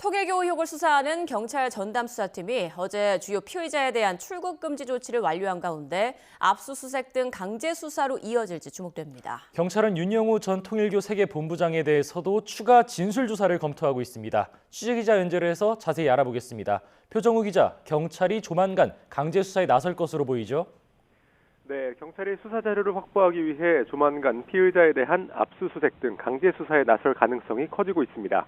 통일교 의혹을 수사하는 경찰 전담수사팀이 어제 주요 피의자에 대한 출국 금지 조치를 완료한 가운데 압수수색 등 강제 수사로 이어질지 주목됩니다. 경찰은 윤영호 전 통일교 세계본부장에 대해서도 추가 진술 조사를 검토하고 있습니다. 취재기자 연결을 해서 자세히 알아보겠습니다. 표정우 기자, 경찰이 조만간 강제 수사에 나설 것으로 보이죠? 네, 경찰이 수사 자료를 확보하기 위해 조만간 피의자에 대한 압수수색 등 강제 수사에 나설 가능성이 커지고 있습니다.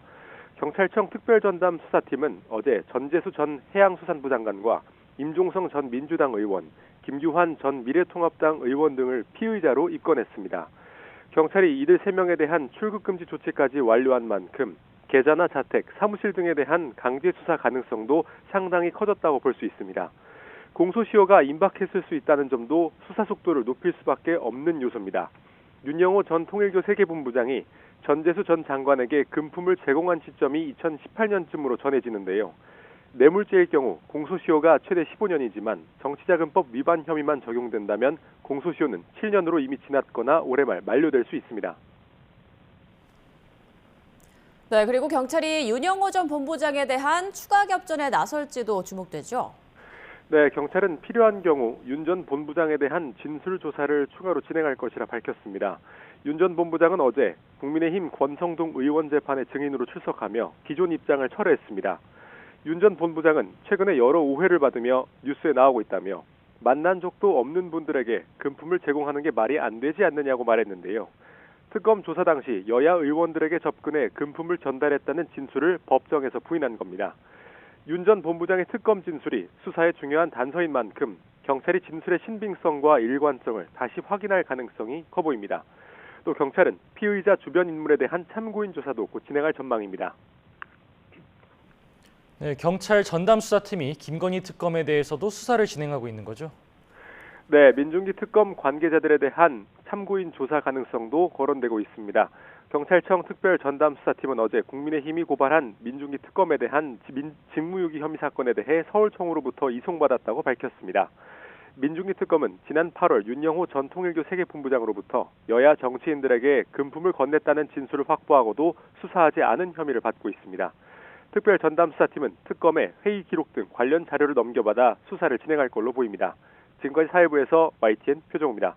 경찰청 특별전담 수사팀은 어제 전재수 전 해양수산부 장관과 임종성 전 민주당 의원, 김규환 전 미래통합당 의원 등을 피의자로 입건했습니다. 경찰이 이들 3명에 대한 출국금지 조치까지 완료한 만큼 계좌나 자택, 사무실 등에 대한 강제 수사 가능성도 상당히 커졌다고 볼 수 있습니다. 공소시효가 임박했을 수 있다는 점도 수사 속도를 높일 수밖에 없는 요소입니다. 윤영호 전 통일교 세계본부장이 전재수 전 장관에게 금품을 제공한 시점이 2018년쯤으로 전해지는데요. 뇌물죄일 경우 공소시효가 최대 15년이지만 정치자금법 위반 혐의만 적용된다면 공소시효는 7년으로 이미 지났거나 올해 말 만료될 수 있습니다. 네, 그리고 경찰이 윤영호 전 본부장에 대한 추가 겹전에 나설지도 주목되죠. 네, 경찰은 필요한 경우 윤 전 본부장에 대한 진술 조사를 추가로 진행할 것이라 밝혔습니다. 윤 전 본부장은 어제 국민의힘 권성동 의원 재판에 증인으로 출석하며 기존 입장을 철회했습니다. 윤 전 본부장은 최근에 여러 오해를 받으며 뉴스에 나오고 있다며 만난 적도 없는 분들에게 금품을 제공하는 게 말이 안 되지 않느냐고 말했는데요. 특검 조사 당시 여야 의원들에게 접근해 금품을 전달했다는 진술을 법정에서 부인한 겁니다. 윤 전 본부장의 특검 진술이 수사에 중요한 단서인 만큼 경찰이 진술의 신빙성과 일관성을 다시 확인할 가능성이 커 보입니다. 또 경찰은 피의자 주변 인물에 대한 참고인 조사도 곧 진행할 전망입니다. 네, 경찰 전담수사팀이 김건희 특검에 대해서도 수사를 진행하고 있는 거죠? 네, 민중기 특검 관계자들에 대한 참고인 조사 가능성도 거론되고 있습니다. 경찰청 특별전담수사팀은 어제 국민의힘이 고발한 민중기 특검에 대한 직무유기 혐의 사건에 대해 서울청으로부터 이송받았다고 밝혔습니다. 민중기 특검은 지난 8월 윤영호 전 통일교 세계본부장으로부터 여야 정치인들에게 금품을 건넸다는 진술을 확보하고도 수사하지 않은 혐의를 받고 있습니다. 특별전담수사팀은 특검에 회의 기록 등 관련 자료를 넘겨받아 수사를 진행할 걸로 보입니다. 지금까지 사회부에서 YTN 표정우입니다.